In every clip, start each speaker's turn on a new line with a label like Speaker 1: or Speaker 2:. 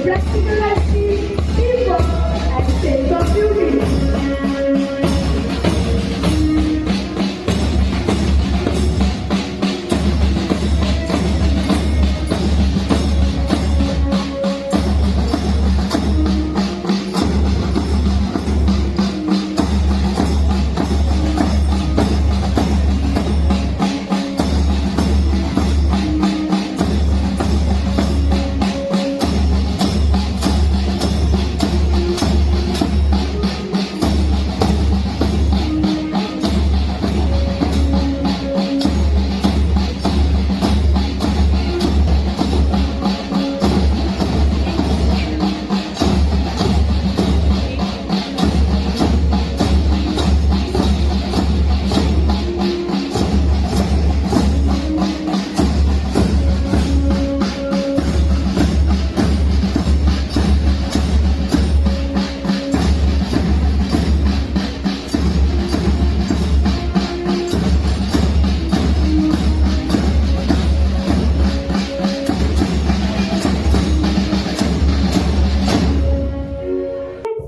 Speaker 1: Practical activity, teamwork, and sense of duty.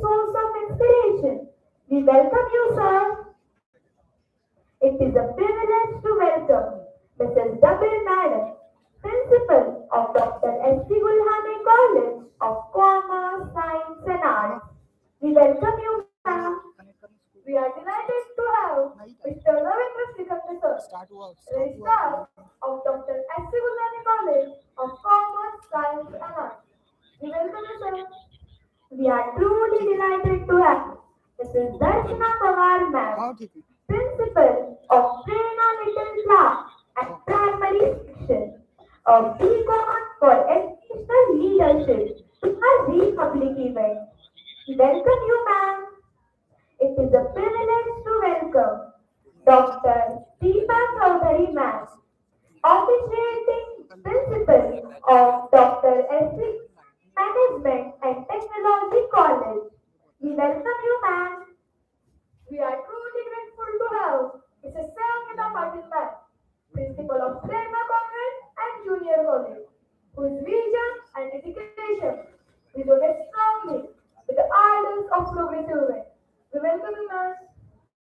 Speaker 1: Source of inspiration. We welcome you, sir. It is a privilege to welcome Mrs. Dabir Madam, Principal of Dr. S. C. Gulhane College of Commerce, Science and Arts. We welcome you, ma'am. We are delighted to have Mr. Ravindra Srikanth, sir, Registrar of Dr. S. C. Gulhane College of Commerce, Science and Arts. We welcome you, sir. We are truly delighted to have Mrs. Darshana Pawar ma'am, Principal of Prerna Little Class and Primary Section of DCON for Educational Leadership to our Republic event. We welcome you, ma'am. It is a privilege to welcome Dr. Deepa Chaudhary ma'am, officiating Principal of Dr. S.C. Management and Technology College. We welcome you, ma'am. We are truly grateful to have Mrs. Samita Patil ma'am, Principal of Prerna Convent and Junior College, whose vision and dedication resonate strongly with the ideals of progressive way. We welcome you, ma'am.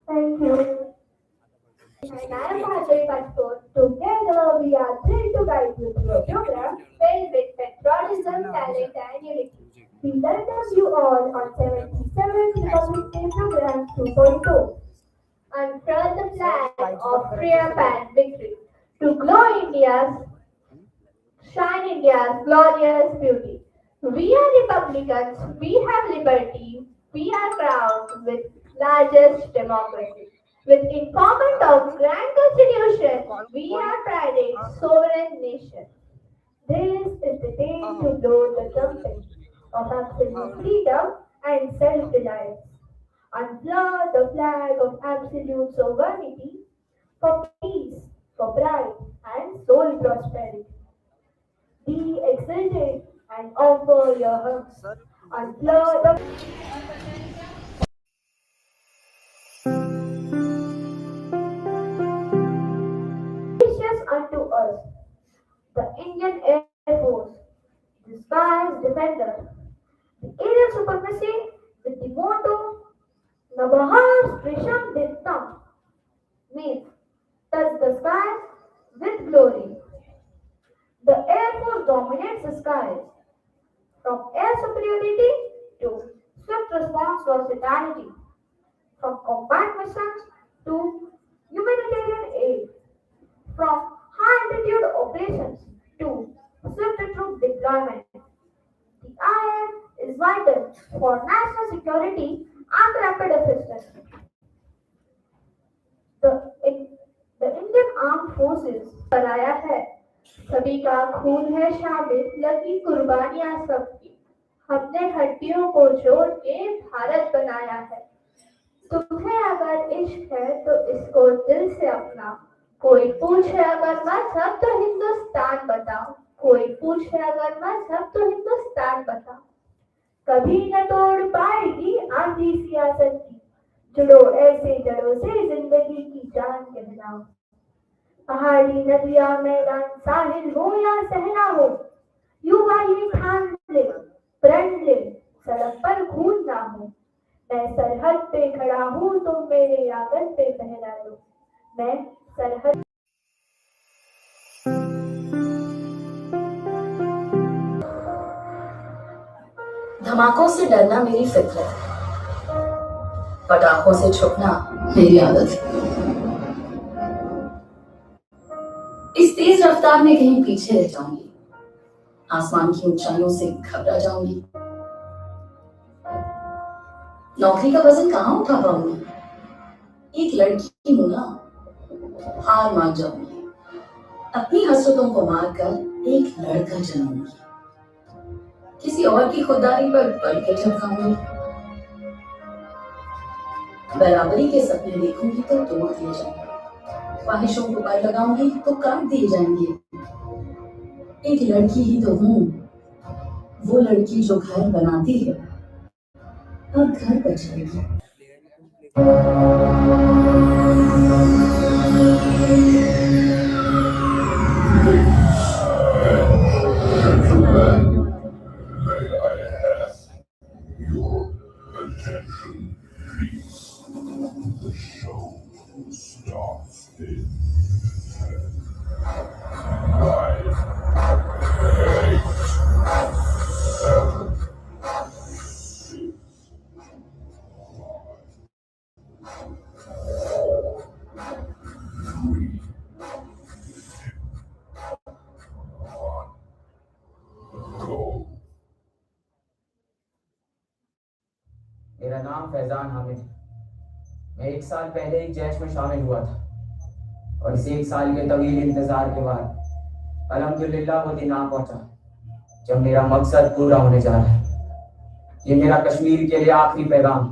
Speaker 1: Thank you. And I am Bhargavi Pastor. Together, we are thrilled to guide you through a program filled with patriotism, talent, and unity. We welcome you all on 77th Republic Day Program 2.2. Unfurl the flag of triumph and victory to glow India's, shine India's glorious beauty. We are Republicans, we have liberty, we are proud with largest democracy. With empowerment of grand constitution, we are pride in sovereign nation. This is the day to blow the trumpet of absolute freedom and self-reliance. Unfurl the flag of absolute sovereignty for peace, for pride, and soul prosperity. Be exalted and offer your hugs. Unfurl the precious unto us, the Indian Air Force, the sky's defender, the aerial supremacy with the motto Nabahar Prisham Dittam means touch the skies with glory. The Air Force dominates the skies from air superiority to swift response versatility, from combat missions to humanitarian aid, from high altitude operations to swift troop deployment. The IAF is vital for national security and rapid assistance. The, in, the Indian Armed Forces कराया है सभी का खून है शामिल लगी कुर्बानियां सबकी हमने हड्डियों को जोड़ के भारत बनाया है तुम्हें अगर इश्क है तो इसको दिल से अपना कोई पूछे अगर मजहब तो हिंदुस्तान बताओ कोई पूछे अगर मजहब तो हिंदुस्तान बताओ कभी न तोड़ पाएगी आंधी सियासत की जुड़ो ऐसे जड़ों से जिंदगी की जान के बनाओ पहाड़ी नदियां मैदान साहिल हो या सहना हो, युवा ये ठान ले प्रण ले, सड़क पर खून ना हो। मैं सरहद पे खड़ा हूँ तो मेरे आंगन पे पहरा लो। मैं सरहद
Speaker 2: धमाकों से डरना मेरी फितरत है, पटाखों से छुपना मेरी आदत है। इस तेज रफ्तार में कहीं पीछे रह जाऊंगी, आसमान की ऊंचाइयों से घबरा जाऊंगी। नौकरी का वजन कहाँ उठा पाऊंगी, एक लड़की हूं ना, हार मान जाऊंगी। अपनी हसरतों को मारकर एक लड़का जन्मूंगी, किसी और की खुददारी पर बढ़ के झपकाऊंगी। बराबरी के सपने देखूंगी तो तोड़ दिए जाएंगे, ख्वाहिशों को पर लगाऊंगी तो काट दिए जाएंगे। एक लड़की ही तो हूँ, वो लड़की जो घर बनाती है और घर बचाएगी।
Speaker 3: मेरा नाम फैजान हामिद है। मैं 1 साल पहले एक जैश में शामिल हुआ था और इस 1 साल के तवील इंतजार के बाद अल्हम्दुलिल्लाह वो दिन आ पहुंचा जब मेरा मकसद पूरा होने जा रहा है। ये मेरा कश्मीर के लिए आखिरी पैगाम।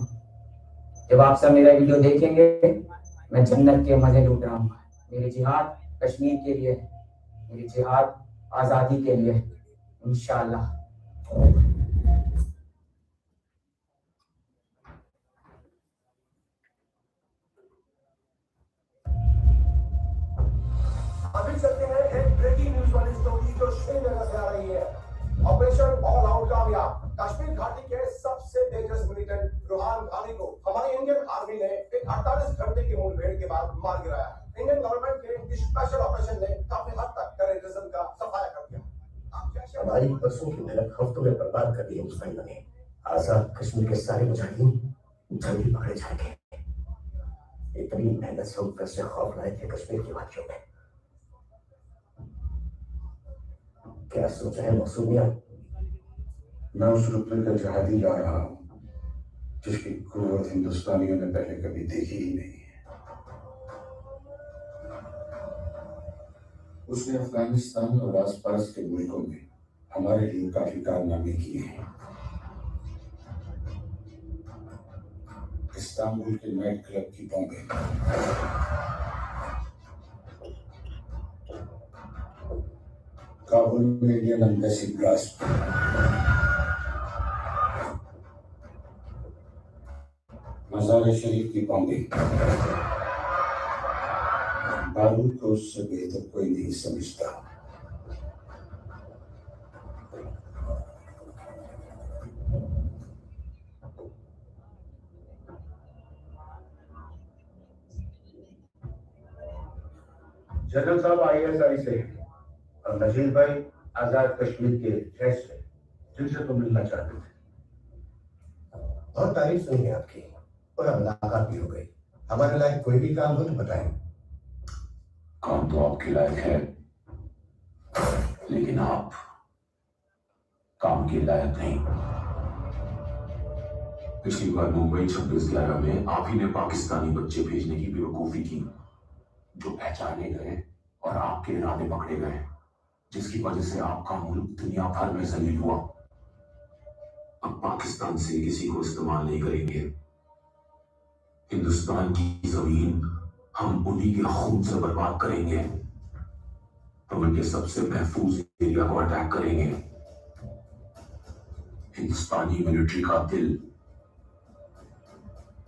Speaker 3: जब आप सब मेरा वीडियो देखेंगे, मैं जन्नत के मजे लूट रहा हूँ। मेरी जिहाद कश्मीर के लिए है, मेरी जिहाद आज़ादी के लिए है, इंशाअल्लाह।
Speaker 4: अभी चलते हैं एक ब्रेकिंग न्यूज वाली स्टोरी जो श्रीनगर से आ रही है। ऑपरेशन ऑल आउट कामयाब। कश्मीर घाटी के सबसे डेंजरस मिलिटेंट रुहान घानी को हमारी इंडियन आर्मी ने एक 48 घंटे की मुठभेड़ के बाद मार गिराया। इंडियन गवर्नमेंट के इस स्पेशल ऑपरेशन ने काफी हद तक टेररिज्म का सफाया कर दिया।
Speaker 5: हमारी बरसों की मेहनत हफ्तों में बर्बाद कर दी हिंदुस्तानियों ने। आजाद कश्मीर के सारे मुजाहिदीन जल्दी पकड़े जाएंगे। इतनी मेहनत से हम कैसे खौफ लाए थे कश्मीर की वादियों में। क्या सोचा है मसूमिया?
Speaker 6: मैं उस रुतबे का जहादी ला रहा हूं जिसकी कुव्वत हिंदुस्तानियों ने पहले कभी देखी ही नहीं है। उसने अफगानिस्तान और आसपास के मुल्कों में हमारे लिए काफी कारनामे किए हैं। इस्तांबुल के नाइट क्लब की बॉम्बें, काबुल में इंडियन एम्बेसी ब्लास्ट, मज़ार शरीफ की बॉम्बें। बारूद को उससे बेहतर कोई नहीं समझता।
Speaker 7: जनरल साहब ISI से और नजीर भाई आजाद कश्मीर के जैश से, जिनसे तो मिलना चाहते थे।
Speaker 5: बहुत तारीफ सुनी है आपकी और अब मुलाकात भी हो गई। हमारे लायक कोई भी काम हो तो बताएं।
Speaker 6: काम तो आपके लायक है, लेकिन आप काम के लायक नहीं।
Speaker 8: पिछली बार मुंबई 26/11 में आप ही ने पाकिस्तानी बच्चे भेजने की बेवकूफी की, जो पहचाने गए और आपके इरादे पकड़े गए, जिसकी वजह से आपका मुल्क दुनिया भर में जलील हुआ। अब पाकिस्तान से किसी को इस्तेमाल नहीं करेंगे। हिंदुस्तान की जमीन हम उन्हीं के खून से बर्बाद करेंगे। हम उनके सबसे महफूज एरिया को अटैक करेंगे। हिंदुस्तानी मिलिट्री का दिल,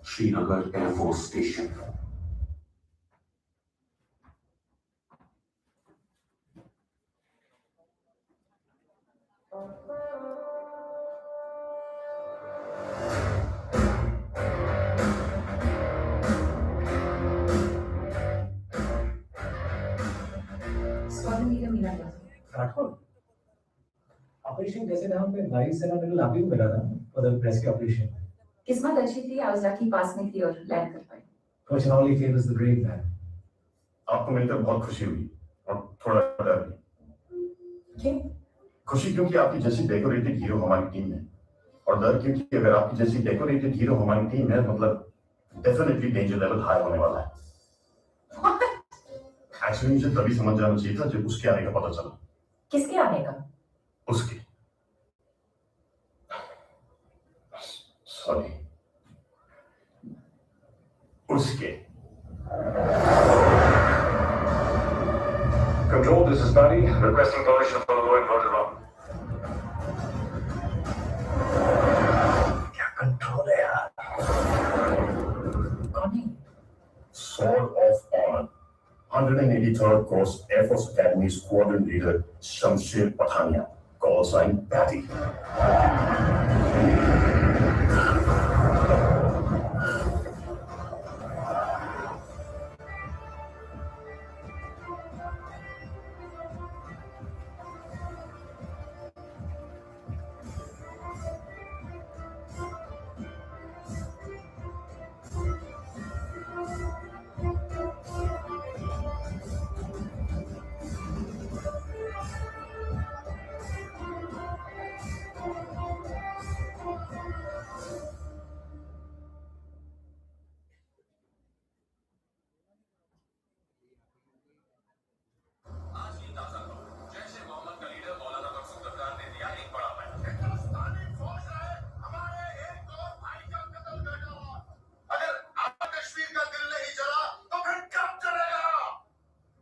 Speaker 8: Srinagar air force station.
Speaker 2: Squadron leader मिला गया था।
Speaker 9: राठौर, ऑपरेशन कैसे नाम पे नारी सेना में आप ही को मिला था उधर प्रेस के ऑपरेशन।
Speaker 2: किस्मत अच्छी थी, आउज़ाकी पास में थी और लैंड कर पाई।
Speaker 9: Coach only favors the brave man.
Speaker 6: आपको मिलकर बहुत खुशी हुई और थोड़ा डर भी।
Speaker 2: क्यों?
Speaker 6: खुशी क्योंकि आपकी जैसी डेकोरेटेड हीरो हमारी टीम में, और डर क्योंकि अगर आपकी जैसी डेकोरेटेड हीरो हमारी टीम है मतलब डेफिनेटली डेंजर लेवल हाई होने वाला है। एक्चुअली मुझे तभी समझ जाना चाहिए था जब उसके आने का पता चला।
Speaker 2: किसके आने का?
Speaker 6: उसके। सॉरी, उसके।
Speaker 8: Control, this is Buddy, requesting permission for the low inverted round.
Speaker 5: क्या कंट्रोल है यार?
Speaker 2: कौन है?
Speaker 6: Sword of Honor, 183rd Course Air Force Academy Squadron Leader Shamsher Pathania, call sign Patty.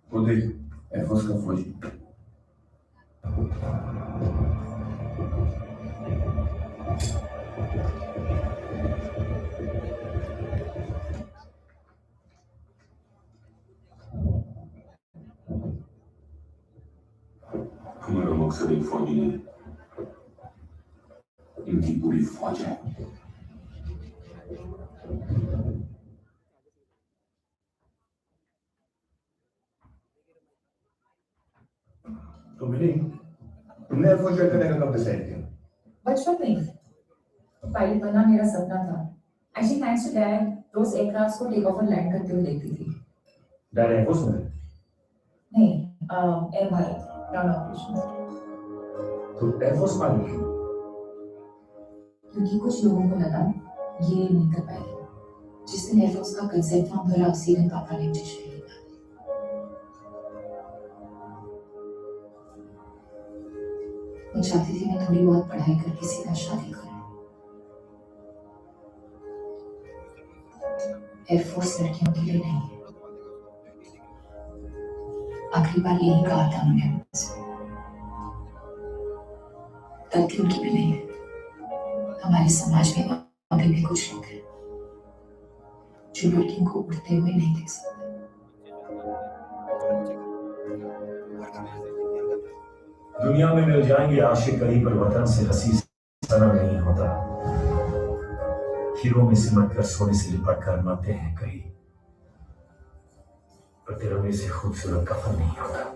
Speaker 6: वो देख, एयरफोर्स का फौजी।
Speaker 8: हमारा मकसद एक फौजी नहीं, इनकी पूरी फौज है।
Speaker 6: तो मिली, तुमने एयरफोर्स ज्वाइन करने का कब डिसाइड किया?
Speaker 2: बचपन में पायलट बनना मेरा सपना था। एक्चुअली थैंक्स टू डैड, रोज एयरक्राफ्ट्स को टेक ऑफ और लैंड करते हुए देखती थी।
Speaker 9: डैड एयरफोर्स में?
Speaker 2: नहीं, एयर भारत ग्राउंड ऑपरेशंस।
Speaker 9: तो एयरफोर्स पायलट क्यों?
Speaker 2: क्योंकि कुछ लोगों को लगा ये नहीं कर पाएगी। जिस दिन एयरफोर्स का कंसेप्ट फॉर्म भरा उसी दिन पापा ने मुझे चाहिए। मैं चाहती थी मैं थोड़ी बहुत पढ़ाई करके सीधा शादी करूं। एयरफोर्स लड़कियों के लिए नहीं है। आखिरी बार यही कहा था उन्होंने मुझसे। गलती उनकी भी नहीं है। हमारे समाज में अभी भी कुछ लोग हैं जो लड़कियों को उड़ते हुए नहीं देख सकते।
Speaker 9: दुनिया में मिल जाएंगे आशिक कहीं पर वतन से हंसी सना नहीं होता। हीरो में सिमट कर सोने से लिपट कर मरते हैं कहीं, पर तिरंगे से खूबसूरत कफन नहीं होता।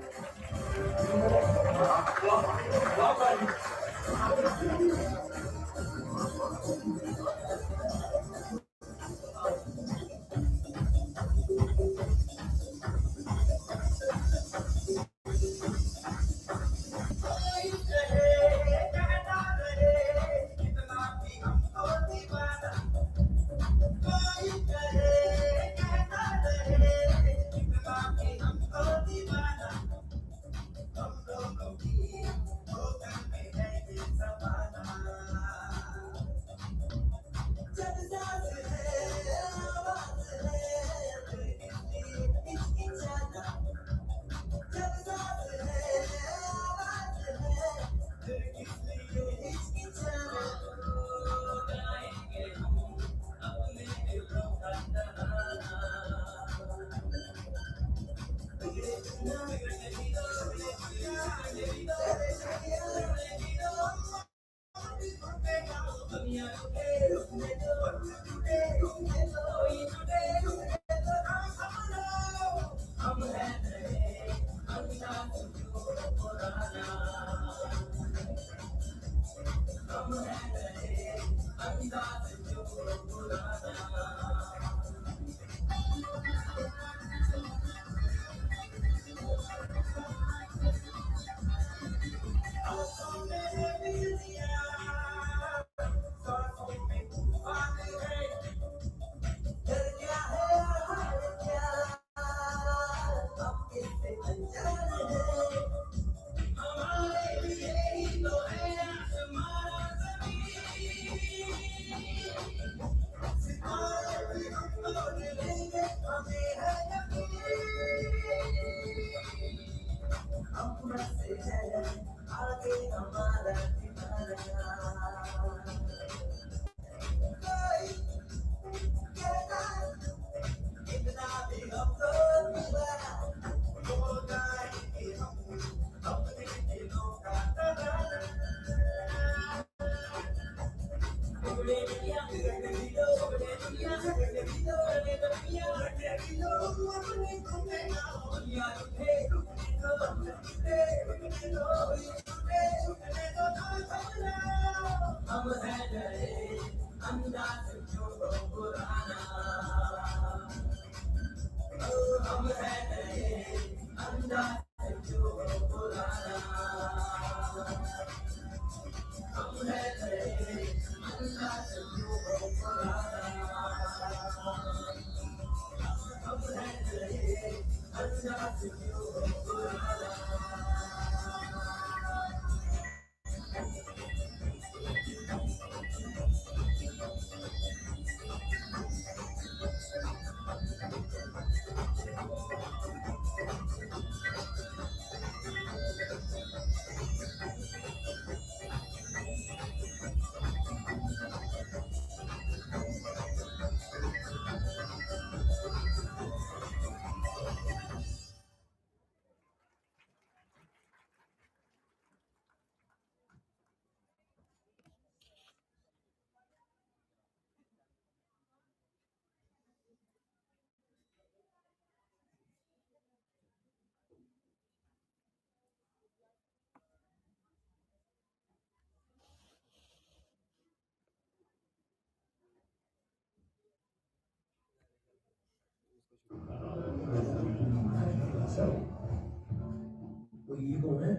Speaker 7: ये कौन है?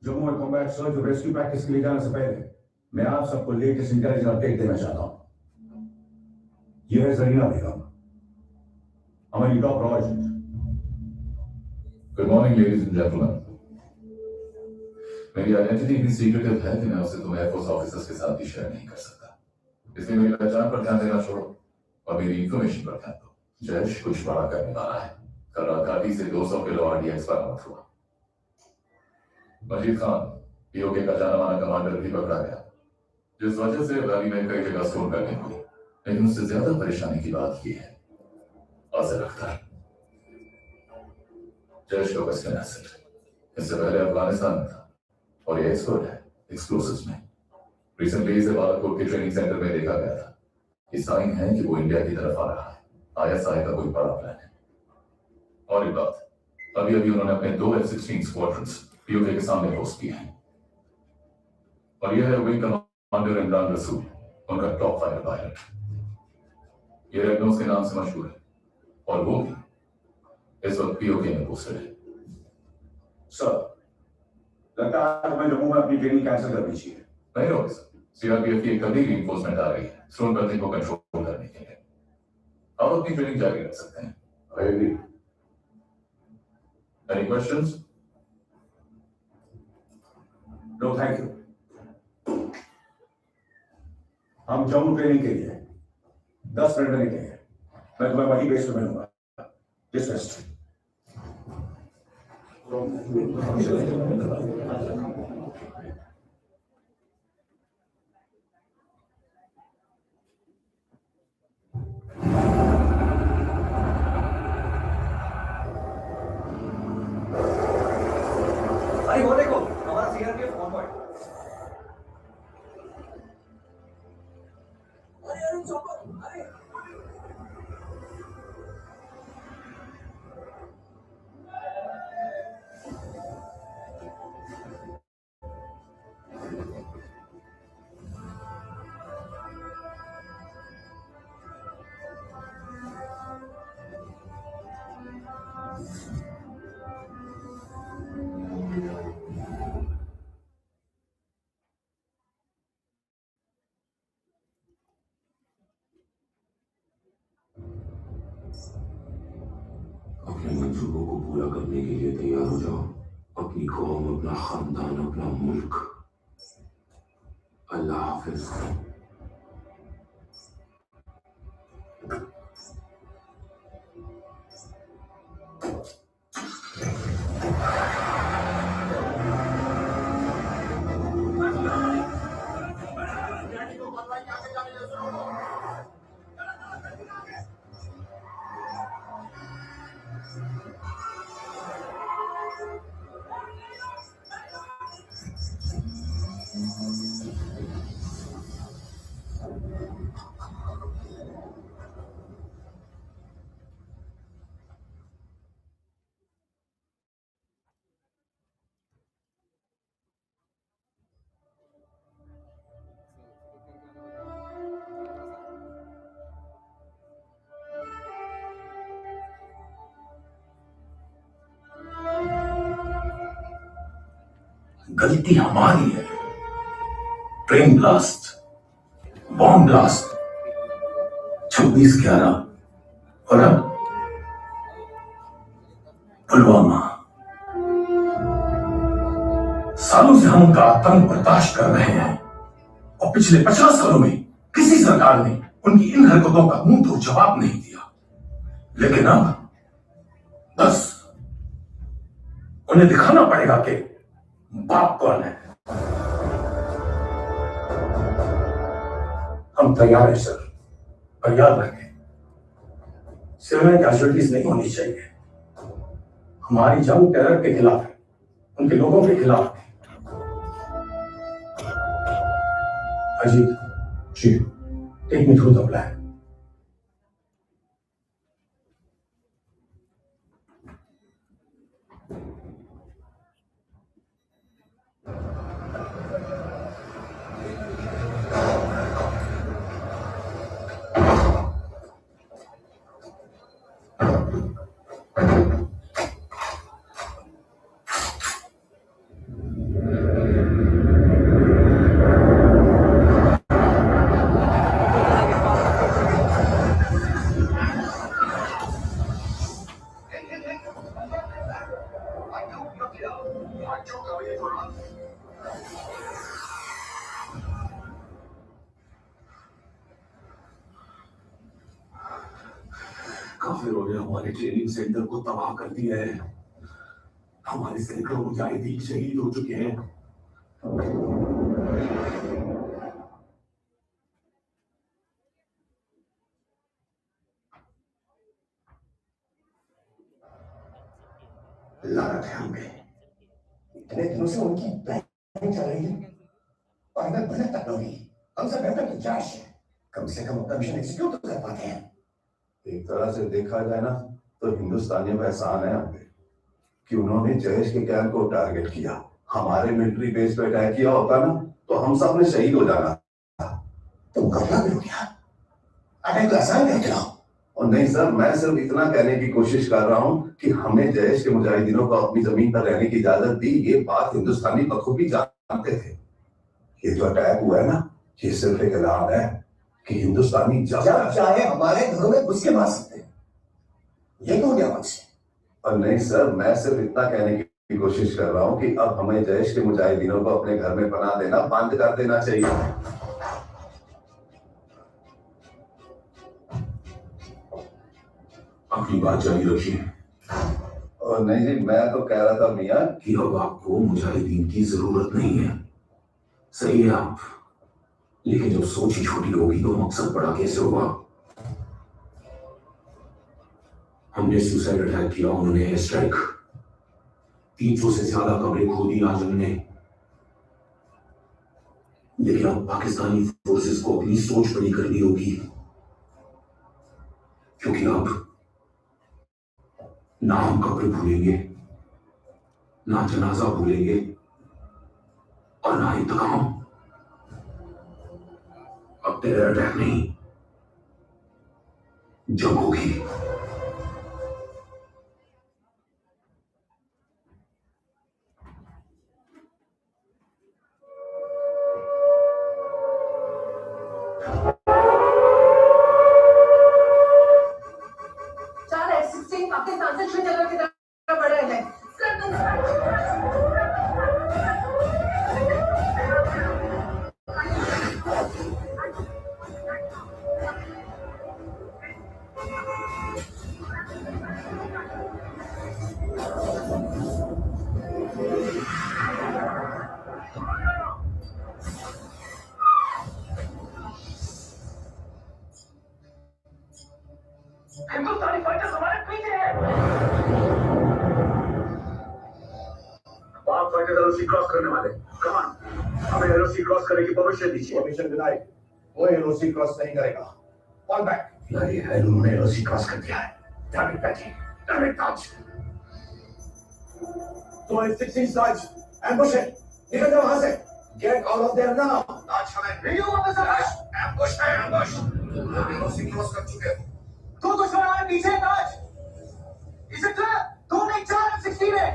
Speaker 7: जम्मू एंड कॉम्बैट सर्च और रेस्क्यू प्रैक्टिस के लिए जाने से पहले मैं आप सबको लेटेस्ट इंटेलिजेंस अपडेट देना चाहता हूं। यह है जरीना बेगम, हमारी top raw agent.
Speaker 8: Good morning ladies and gentleman. मेरी आइडेंटिटी इतनी सीक्रेटिव है कि मैं उसे तुम एयरफोर्स ऑफिसर्स के साथ भी शेयर नहीं कर सकता, इसलिए मेरी पहचान पर ध्यान देना छोड़ो और मेरी इंफॉर्मेशन पर ध्यान दो। जयश कुछ बड़ा करने वाला है। कल रात घाटी से 200 किलो RDX बरामद हुआ। मजीद खान, पीओके का जाना माना कमांडर भी पकड़ा गया, जिस वजह से वैली में कई जगह स्टोर करने हुई। लेकिन उससे ज्यादा परेशानी की बात यह है आसिफ अख्तर, जयश का वेस्टर्न एसेट, इससे पहले अफगानिस्तान में था और ये एक्सपर्ट है एक्सप्लोसिव्स में। रिसेंटली इसे बालाकोट के ट्रेनिंग सेंटर में देखा गया था। ये साइन है कि वो इंडिया की तरफ आ रहा है। ISI का कोई बड़ा प्लान है। और एक बात, अभी उन्होंने अपने 2 F-16 स्क्वाड्रन्स पीओके के सामने पोस्ट किए हैं और यह है विंग कमांडर इमरान रसूल, उनका टॉप फाइटर पायलट। ये रेड नोज के नाम से मशहूर है और वो भी इस वक्त पीओके में पोस्टेड है।
Speaker 7: सर, लगता है हमें जम्मू में अपनी ट्रेनिंग कैंसिल करनी चाहिए।
Speaker 8: नहीं होगी सर, CRPF की एक कभी रीइंफोर्समेंट आ रही है स्टोन बर्निंग को कंट्रोल करने के लिए। आप अपनी ट्रेनिंग जारी रख सकते हैं।
Speaker 7: I agree.
Speaker 8: Any questions?
Speaker 7: No, thank you. हम जम्मू ट्रेनिंग के लिए 10 मिनट में निकलेंगे। मैं तुम्हें वही बेस पे मिलूंगा। डिसमिस्ड।
Speaker 9: अरे वो देखो, हमारा CRPF कॉन्वॉय। अरे चौपर, अरे
Speaker 8: मंसूबों को पूरा करने के लिए तैयार हो जाओ। अपनी कौम, अपना खानदान, अपना मुल्क। अल्लाह हाफिज।
Speaker 7: गलती हमारी है। ट्रेन ब्लास्ट, बॉम्ब ब्लास्ट, 26/11 और अब पुलवामा। सालों से हम उनका आतंक बर्दाश्त कर रहे हैं और पिछले 50 सालों में किसी सरकार ने उनकी इन हरकतों का मुंह तोड़ जवाब नहीं दिया। लेकिन अब बस उन्हें दिखाना पड़ेगा कि बाप कौन है। हम तैयार हैं सर, पर याद रखें सिविलियन कैजुअलिटीज नहीं होनी चाहिए। हमारी जंग टेरर के खिलाफ है, उनके लोगों के खिलाफ है। Ajit ji, take me through the plan.
Speaker 8: काफिरों ने हमारे ट्रेनिंग सेंटर को तबाह कर दिया है। हमारे सैकड़ों मुजाहिदीन शहीद हो चुके हैं।
Speaker 5: लानत है हम पे। इतने दिनों से उनकी प्लानिंग चल रही है और हमें भनक तक नहीं। हमसे बेहतर तो जाश है, कम से कम अपना मिशन एग्जीक्यूट तो कर पाते हैं।
Speaker 6: एक तरह से देखा जाए ना तो हिंदुस्तानियों का एहसान है हम पे कि उन्होंने जैश के कैंप को टारगेट किया। हमारे मिलिट्री बेस पे अटैक किया होता ना तो हम सब ने शहीद हो जाना।
Speaker 5: तुम घबरा भी हो गया, अटैक तो आसान नहीं चलाओ।
Speaker 6: और नहीं सर, मैं सिर्फ इतना कहने की कोशिश कर रहा हूं कि हमने जैश के मुजाहिदीनों को अपनी जमीन पर रहने की इजाजत दी। ये बात हिंदुस्तानी बखूबी जानते थे। ये जो अटैक हुआ है ना, ये सिर्फ एक ऐलान है कि हिंदुस्तानी जब
Speaker 5: चाहे हमारे घरों में घुस के मार सकते हैं। ये क्यों गया मुझसे?
Speaker 6: और नहीं सर, मैं सिर्फ इतना कहने की कोशिश कर रहा हूं कि अब हमें जैश के मुजाहिदीनों को अपने घर में पनाह देना बंद कर देना चाहिए।
Speaker 8: अपनी बात जारी रखिए।
Speaker 6: और नहीं जी, मैं तो कह रहा था मियां
Speaker 8: कि अब आपको मुजाहिदीन की जरूरत नहीं है। सही है आप, लेकिन जब सोच ही छोटी होगी तो मकसद बड़ा कैसे होगा? हमने सुसाइड अटैक किया, उन्होंने एयर स्ट्राइक। 300 से ज्यादा कब्रें खो दी आज हमने। लेकिन अब पाकिस्तानी फोर्सेस को अपनी सोच बड़ी करनी होगी, क्योंकि अब ना हम कब्र भूलेंगे, ना जनाजा भूलेंगे और ना इंतकाम। अब टेरर अटैक नहीं, जंग होगी।
Speaker 10: पाकिस्तान से 6 जगह की तरफ
Speaker 7: हिंदुस्तानी फाइटर्स हमारे पीछे हैं। पाक फाइटर एलओसी क्रॉस करने वाले। कमान, हमें एलओसी क्रॉस करने की परमिशन दीजिए।
Speaker 4: Permission denied. वो एलओसी क्रॉस नहीं करेगा। Fall back.
Speaker 5: यार ये है उन्होंने एलओसी क्रॉस कर दिया है। Damn it Becky, damn it Taj.
Speaker 4: तो 16 ताज, एम्बुश है। निकल जाओ वहां से। Get out of there now. Taj हमें वीडियो वापस आ। एम्बुश है, एम्बुश। तुम एलओसी क्रॉस कर चुके हो।
Speaker 10: दो दुश्मन हमारे पीछे है ताज। इसे क्लियर, 2 नहीं 4 16 है।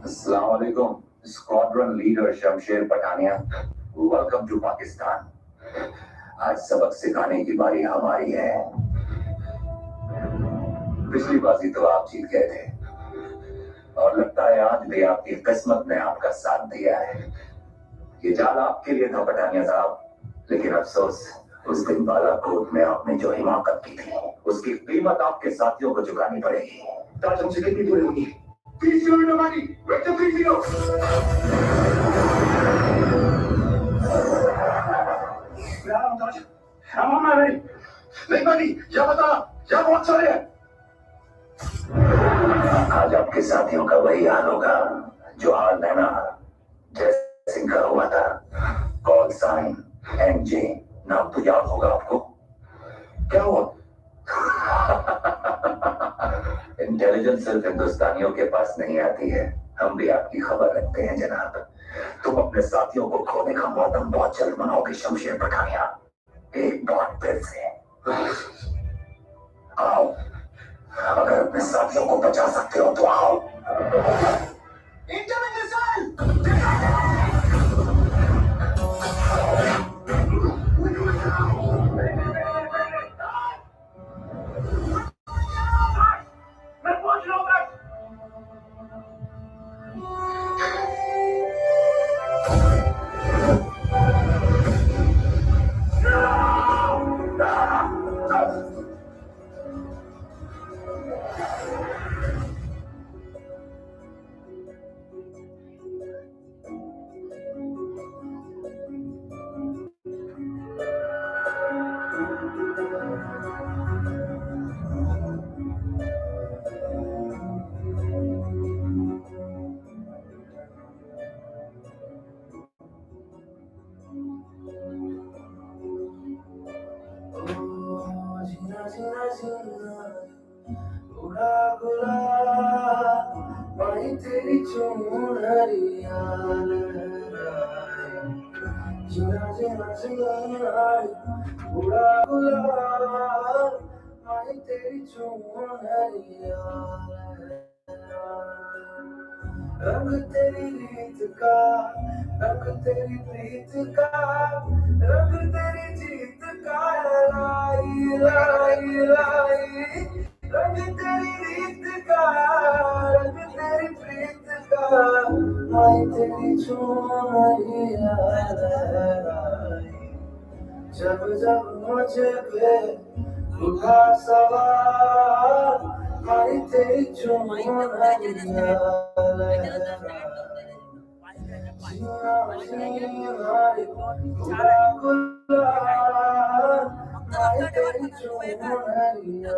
Speaker 11: अस्सलाम वालेकुम, squadron leader Shamsher Pathania. Welcome to Pakistan. आज सबक सिखाने की बारी हमारी है। पिछली बाजी तो आप जीत गए थे और लगता है आज भी आपकी किस्मत ने आपका साथ दिया है। ये जाल आपके लिए था पठानिया साहब, लेकिन अफसोस उस दिन बालाकोट में आपने जो हिमाकत की थी उसकी कीमत आपके साथियों को चुकानी पड़ेगी।
Speaker 4: ताज हमसे कितनी दूर होगी? 30 किलोमीटर मानी। वेक्टर 30।
Speaker 7: नहीं बनी, क्या बता, क्या बहुत सारे हैं।
Speaker 11: आज आपके साथियों का वही हाल होगा जो हाल नैना जय सिंह का हुआ था। कॉल साइन एनजे, नाम तो याद होगा आपको। क्या हुआ? इंटेलिजेंस सिर्फ हिंदुस्तानियों के पास नहीं आती है, हम भी आपकी खबर रखते हैं जनाब। तुम अपने साथियों को खोने का मौतम बहुत जल्द मनाओगे शमशेर पठानिया। एक बार फिर से आओ, अगर अपने साथियों को बचा सकते हो तो आओ।
Speaker 10: Incoming missile.
Speaker 7: मैं पहुंच रहा हूं।
Speaker 10: उड़ा गुला भाई तेरी चुनरिया जीना जीना जीना उड़ा गुला भाई तेरी चुनरिया रंग तेरी रीत का, रंग तेरी प्रीत का, रंग तेरी जीत का। लाई लाई लाई रंग तेरी रीत का, रंग तेरी प्रीत का। आई तेरी चुनरिया जब जब मुझे पे उठा सवार। आई तेरी चुनरिया जीना जीना उड़ा गुला आई तेरी चुनरिया।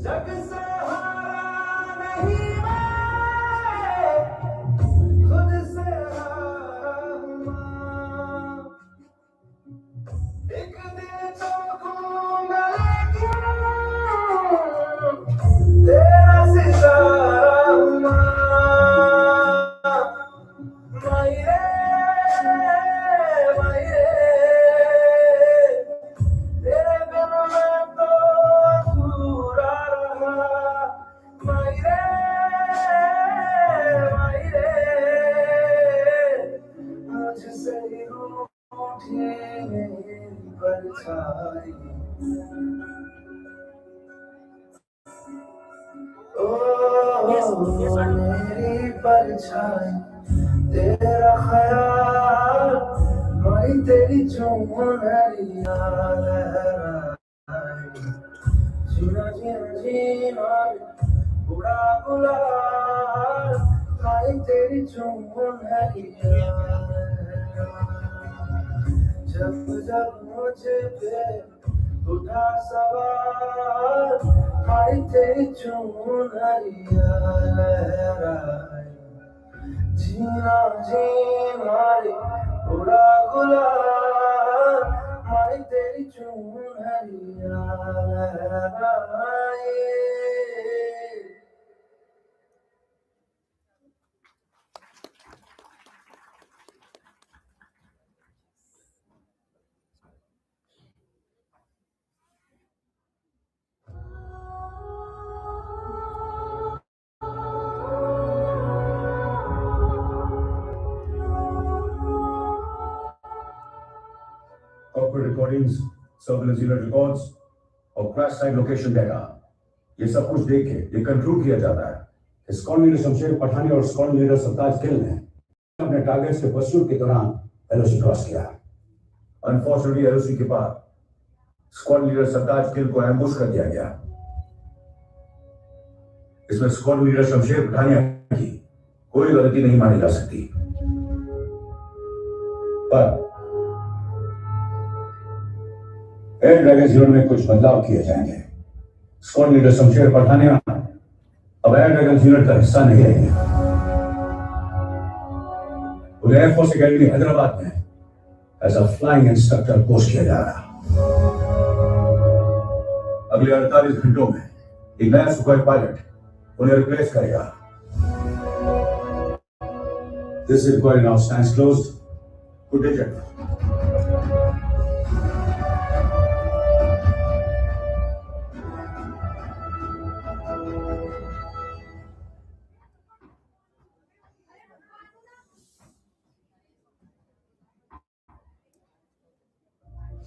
Speaker 10: जग से हारा नहीं मैं, खुद से हारा हूँ माँ। एक दिन तो खूंगा लेकिन
Speaker 12: परछाई ओ मेरी परछाई तेरा ख्याल माई तेरी चुनरिया लहराई जीना जीना जीना बुढ़ा गुलाल माई तेरी चुनरिया जब जब मुझे पे उठा सवाल माई तेरी चुनरिया लहराई जीना जीना रे बुढ़ा गुलाल माई तेरी चुनरिया लहराई
Speaker 13: corporate recordings, surveillance unit records और क्रैश साइट लोकेशन डाटा, ये सब कुछ देख के ये कंक्लूड किया जाता है कि स्क्वाड लीडर शमशेर पठानी और स्क्वाड लीडर सरताज गिल ने अपने टारगेट्स के परस्यूट के दौरान एलओसी क्रॉस किया। अनफॉर्चुनेटली एलओसी के बाद स्क्वाड लीडर सरताज गिल को एम्बुश कर दिया गया। इसमें स्क्वाड लीडर शमशेर पठानिया की कोई गलती नहीं मानी जा सकती, पर एयर ड्रैगन जीरो में कुछ बदलाव किए जाएंगे। स्क्वाड लीडर शमशेर पठानिया अब एयर ड्रैगन यूनिट का हिस्सा नहीं रहेंगे। उन्हें एयरफोर्स अकेडमी हैदराबाद में as a flying instructor post किया जा रहा। अगले 48 घंटों में एक नया सुखोई पायलट उन्हें रिप्लेस करेगा। This inquiry now stands closed. Good day gentleman.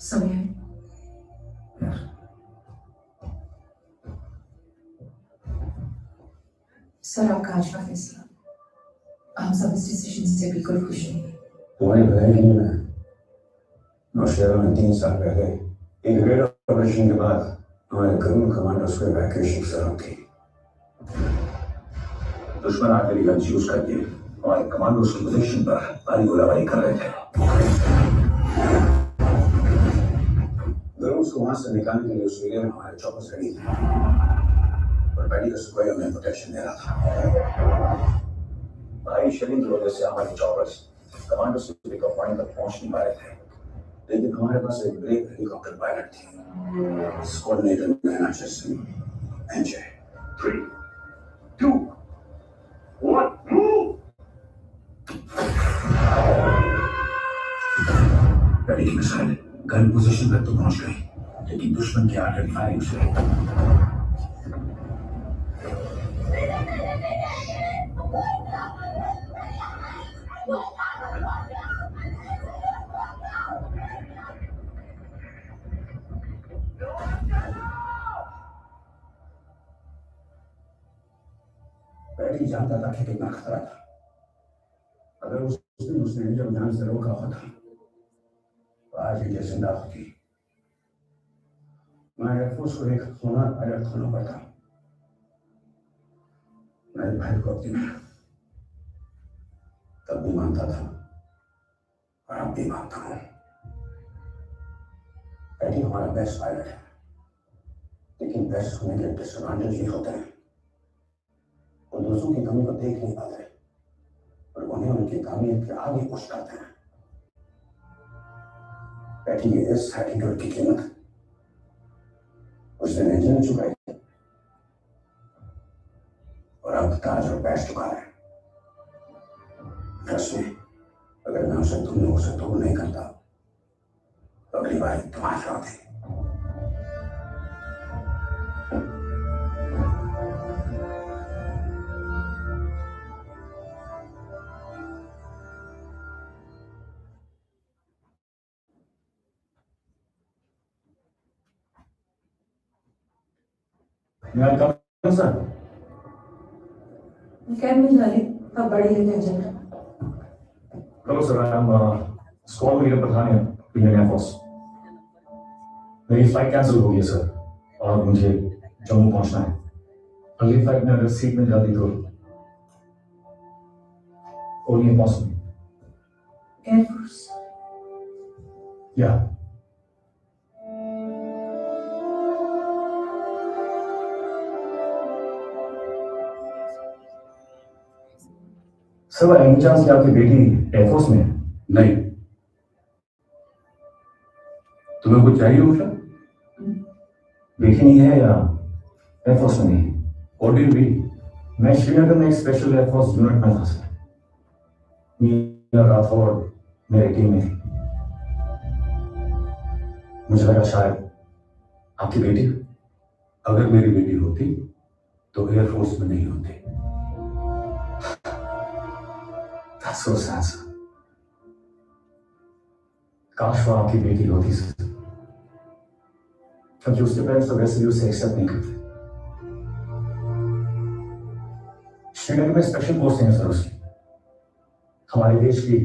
Speaker 2: समय सर, आपका आज का फैसला, हम सब इस डिसीजन से बिल्कुल खुश नहीं हैं।
Speaker 13: तुम्हारी बहन के लिए मैं नौशेरा में 3 साल पहले एक रेड ऑपरेशन के बाद हमारे गरुड़ कमांडर्स को इवैक्यूएशन की जरूरत थी। दुश्मन आकर गन्स यूज करके हमारे कमांडर्स की पोजीशन पर भारी गोलाबारी कर रहे थे। गरुड़ को वहां से निकालने के लिए ऑस्ट्रेलिया में हमारे चौकस रेडी थे और पैडी का सुखोई हमें प्रोटेक्शन दे रहा था। भाई शरीर की वजह से हमारे चौकस कमांडो से पिकअप पॉइंट तक पहुंच नहीं पा रहे थे, लेकिन हमारे पास एक ब्रेक हेलीकॉप्टर पायलट थी। कोऑर्डिनेटर नैना जैसन एनजे। 3, 2, 1, मूव। पैडी की मिसाइल गन पोजीशन तक तो पहुंच गई, लेकिन दुश्मन की आर्टिलरी फायरिंग से पैडी जानता था कि कितना खतरा था। अगर उस दिन उसने इंजन ध्यान से रोका होता तो आज ये जिंदा होती। मैं एयरफोर्स को एक होनहार पायलट खोना पड़ता। मेरे भाई को अपनी मैं तब भी मानता था और अब भी मानता हूँ। पैडी हमारा बेस्ट पायलट है, लेकिन बेस्ट होने के डिसएडवांटेज भी होते हैं। वो दूसरों की कमी को देख नहीं पाते और उन्हें उनकी कामयाबी के आगे पुश करते हैं। पैडी की इस एटीट्यूड की कीमत उसने नहीं चुकाई और अब ताज और बैठ चुका है। ट्रस्ट मी, अगर मैं उसे तुम लोगों से दूर नहीं करता तो अगली बार तुम्हारी बात है।
Speaker 9: मैं कम सर
Speaker 2: कैब मिल रही अब बड़ी लेके जाना।
Speaker 9: Hello sir, I am squad leader Pradhan Indian air force. मेरी फ्लाइट कैंसिल हो गई है सर और मुझे जम्मू पहुंचना है। अगली फ्लाइट में अगर सीट मिल जाती तो ओनली पॉसिबल।
Speaker 2: एयरफोर्स
Speaker 9: या सर, एनी चांस कि आपकी बेटी एयरफोर्स में है?
Speaker 8: नहीं। तुम्हें कुछ चाहिए उषा?
Speaker 9: बेटी नहीं है या एयरफोर्स में नहीं है?
Speaker 8: What do you mean?
Speaker 9: मैं श्रीनगर में एक स्पेशल एयरफोर्स यूनिट में था सर। मीना राठौर मेरी टीम में थी। मुझे लगा शायद आपकी बेटी।
Speaker 8: अगर मेरी बेटी होती तो एयरफोर्स में नहीं होती।
Speaker 9: That's so sad, sir. काश वो आपकी बेटी होती सर, क्योंकि उसके पेरेंट्स तो वैसे भी उसे एक्सेप्ट नहीं करते। श्रीनगर में स्पेशल पोस्टिंग है सर उसकी, हमारे देश की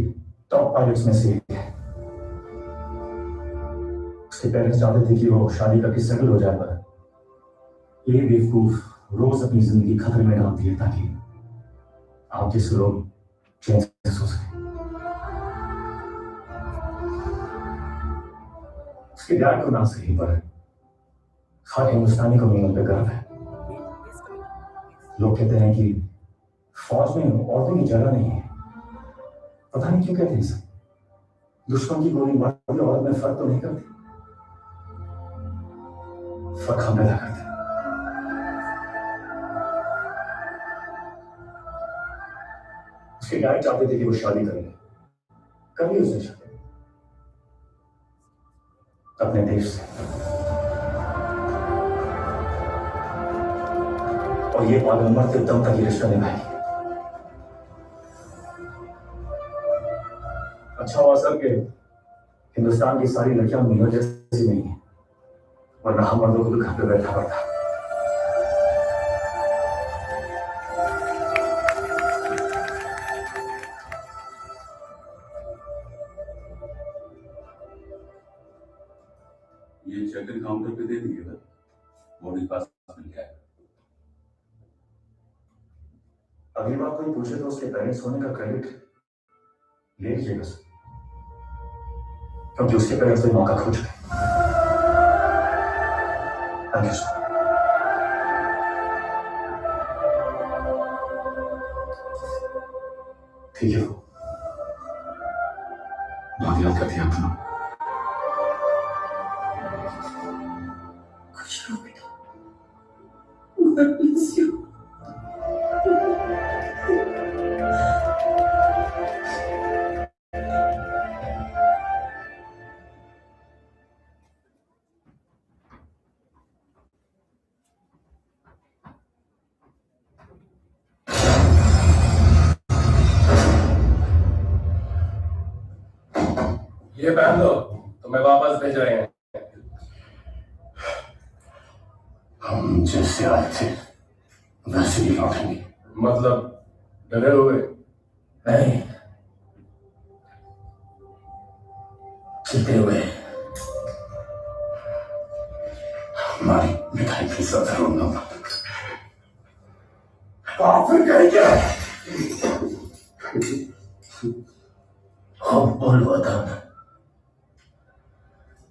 Speaker 9: टॉप पायलट्स में से एक है। उसके पेरेंट्स चाहते थे कि वो शादी करके सेटल हो जाए, पर ये बेवकूफ रोज अपनी जिंदगी खतरे में डालती है ताकि आप जैसे लोग चैन से सो सके। उसके डैड को ना सही पर हर हिंदुस्तानी को मीनल पे गर्व है। लोग कहते हैं कि फौज में औरतों की जगह नहीं है। पता नहीं क्यों कहते हैं सर। दुश्मन की गोली मारती औरत में फर्क तो नहीं करती, फर्क हम पैदा करते हैं। उसके डैड चाहते थे कि वो शादी करें, कर ली उसने शादी अपने देश से, और ये पागल मरते दम तक ये रिश्ता निभाएगी। अच्छा हुआ सर कि हिंदुस्तान की सारी लड़कियां मीना जैसी नहीं है, वरना हम मर्दों को भी घर पे बैठा पड़ता।
Speaker 8: ये चेक इन काउंटर पे दे दीजिएगा, बॉडी पास मिल जाएगा।
Speaker 9: अगली बार कोई पूछे तो उसके पेरेंट्स होने का क्रेडिट ले लीजिएगा सर, क्योंकि उसके पेरेंट्स तो मौका खो चुके। Thank you sir. ठीक है,
Speaker 8: बहुत याद करती है आपको।
Speaker 2: खुश रहो बेटा। God bless you.
Speaker 14: ये पहन लो, तुम्हें वापस भेज रहे हैं।
Speaker 8: हम जैसे आए थे वैसे ही लौटेंगे।
Speaker 14: मतलब डरे हुए?
Speaker 9: नहीं, जीते हुए।
Speaker 8: हमारी मिठाई की सजा रोना मत। काफिर कहेंगे।
Speaker 9: हुब्बुल वतन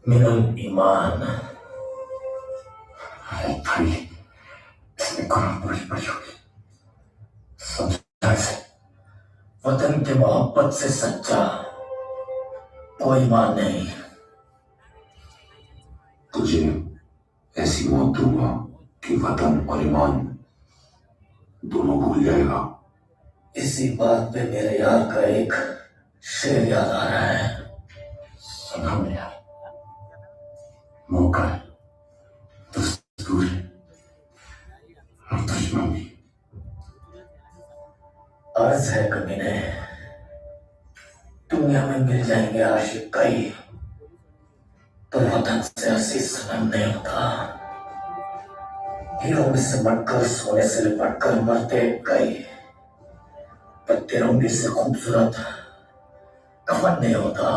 Speaker 9: मिनल ईमान।
Speaker 8: भाई, इसमें कुरान पढ़ी होगी, समझा इसे।
Speaker 9: वतन के मोहब्बत से सच्चा कोई ईमान नहीं।
Speaker 8: तुझे ऐसी मौत दूंगा कि वतन और ईमान दोनों भूल जाएगा।
Speaker 9: इसी बात पे मेरे यार का एक शेर याद आ रहा है।
Speaker 8: सुना मेरे यार, मौका है, दस्तूर है और दुश्मन भी।
Speaker 9: अर्ज है कमीने, दुनिया में मिल जाएंगे आशिक कई, तो वतन से असीस सनम नहीं होता।
Speaker 7: हीरो में से मरकर सोने से लिपट कर मरते गए, पर तिरंगे से खूबसूरत कफन नहीं होता।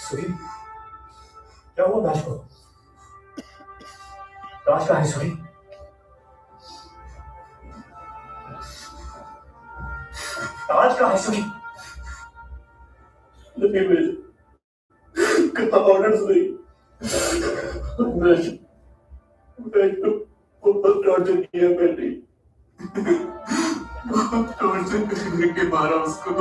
Speaker 9: सुखी, क्या हुआ दाश को? दाश कहाँ है सुखी? ताज कहाँ है सुखी?
Speaker 14: नहीं भेज, कितना ऑर्डर्स नहीं, मैं बहुत टॉर्चर किया मैंने, बहुत टॉर्चर करने के मारा उसको।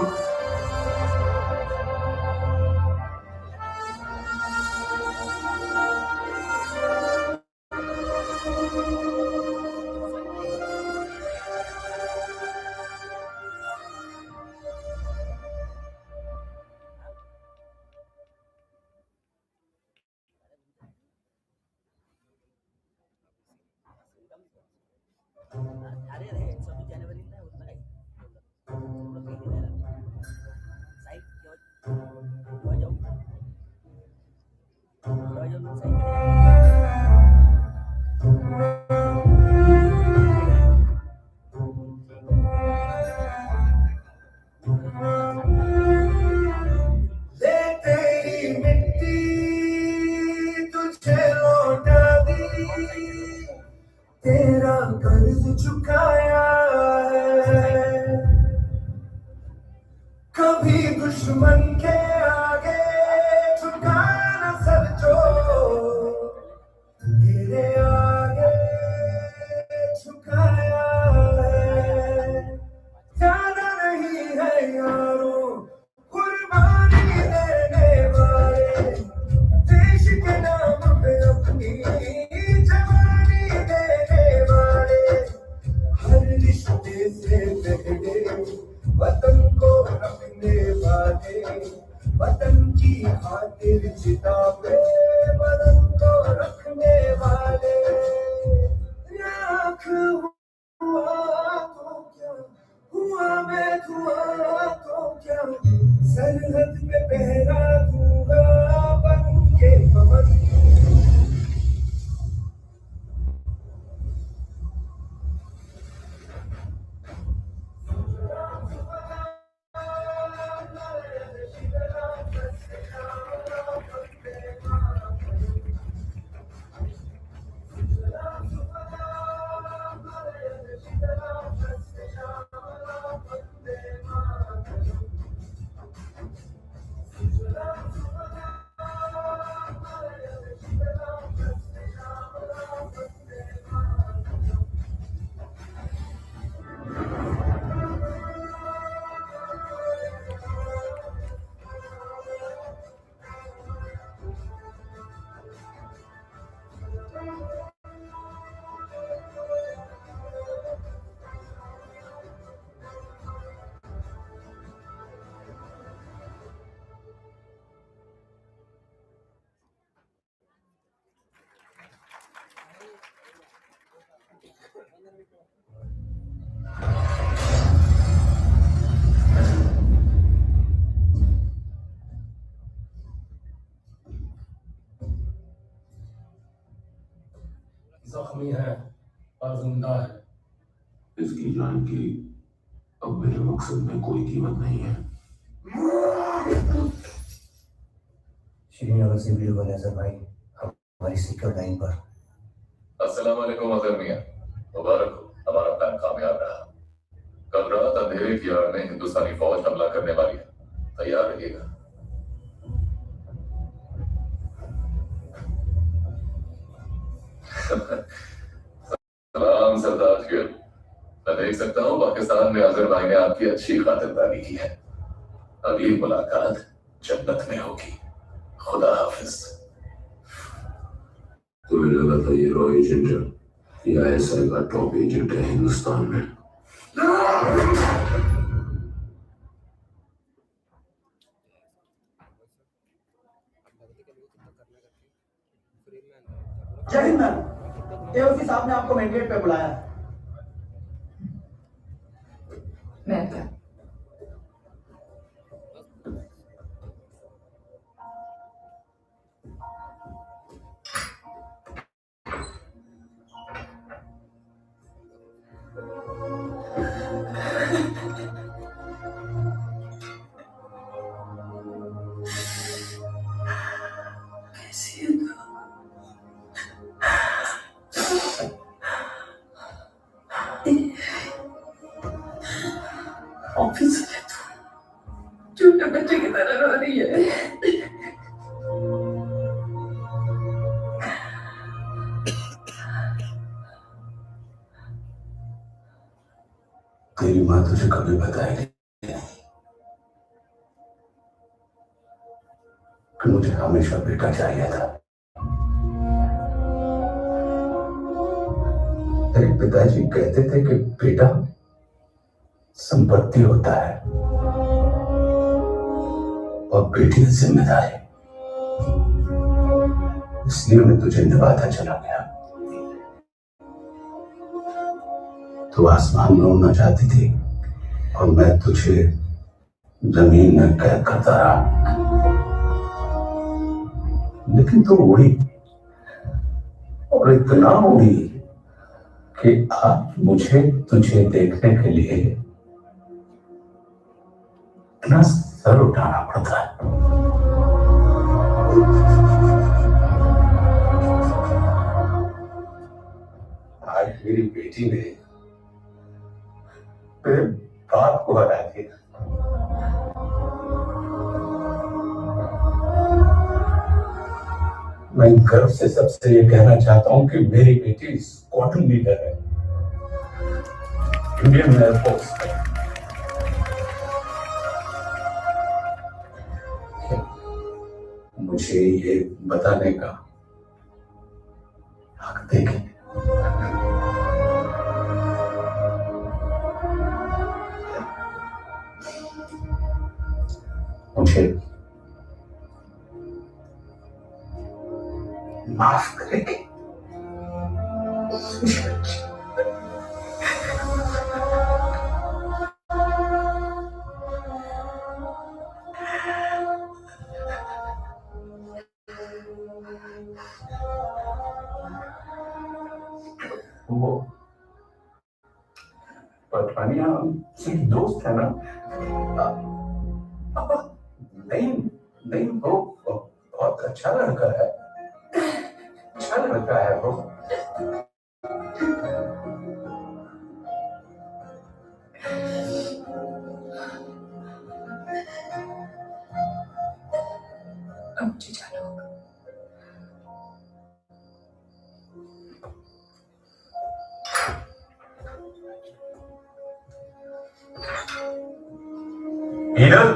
Speaker 12: तेरा कर्ज चुकाया है, कभी दुश्मन के आगे झुकाना सर जो, तेरे आगे झुकाया है। ज्यादा नहीं है यारों कुर्बानी देने वाले, देश के नाम पे अपनी जवानी देने वाले, हर रिश्ते से पहले वतन को रखने वाले, वतन की खातिर चिता पे बदन को रखने वाले। राख हुआ तो क्या हुआ, मैं धुआं तो क्या, सरहद पे पहरा दूंगा बन के कमर।
Speaker 9: जख्मी है और जिंदा है।
Speaker 8: इसकी जान की अब मेरे मकसद में कोई कीमत नहीं है।
Speaker 5: श्रीनगर से वीडियो बने सर भाई, हमारी सिक्योर लाइन पर।
Speaker 11: अस्सलाम वालेकुम अजहर मियां, मुबारक हो, हमारा प्लान कामयाब रहा। कल रात अंधेरे की आड़ में हिंदुस्तानी फौज हमला करने वाली है, तैयार रहिएगा। सलाम सरदार गिल, मैं देख सकता हूँ पाकिस्तान में अजहर भाई ने आपकी अच्छी खातिरदारी की है। अगली मुलाकात जन्नत में होगी। खुदा हाफिज।
Speaker 8: तुम्हें लगा था ये रॉ एजेंट है या ऐसा का टॉप एजेंट है हिंदुस्तान में?
Speaker 10: जय हिंद मैम, एओसी साहब ने आपको मेन गेट पे बुलाया है।
Speaker 2: मैं क्या? कैसी है तू? ऑफिस में तू छोटे बच्चे की तरह रो रही है।
Speaker 8: तेरी माँ तुझे कभी बताएगी कि मुझे हमेशा बेटा चाहिए था। तेरे पिताजी कहते थे कि बेटा संपत्ति होता है और बेटी जिम्मेदारी। इसलिए मैं तुझे निभाता चला गया। तू आसमान में उड़ना चाहती थी और मैं तुझे जमीन में कैद करता रहा, लेकिन तू उड़ी और इतना उड़ी कि आज मुझे तुझे देखने के लिए इतना सर उठाना पड़ता है। आज मेरी बेटी ने मेरे बाप को हरा दिया। मैं गर्व से सबसे ये कहना चाहता हूं कि मेरी बेटी स्क्वाड्रन लीडर है इंडियन एयरफोर्स में। मुझे ये बताने का हक देगी। मुझे माफ करेगी। वो पटवानिया सिर्फ दोस्त है ना? नहीं नहीं, वो बहुत अच्छा लड़का है, अच्छा लड़का है वो।
Speaker 2: अब मुझे जाना होगा।
Speaker 8: ईरन,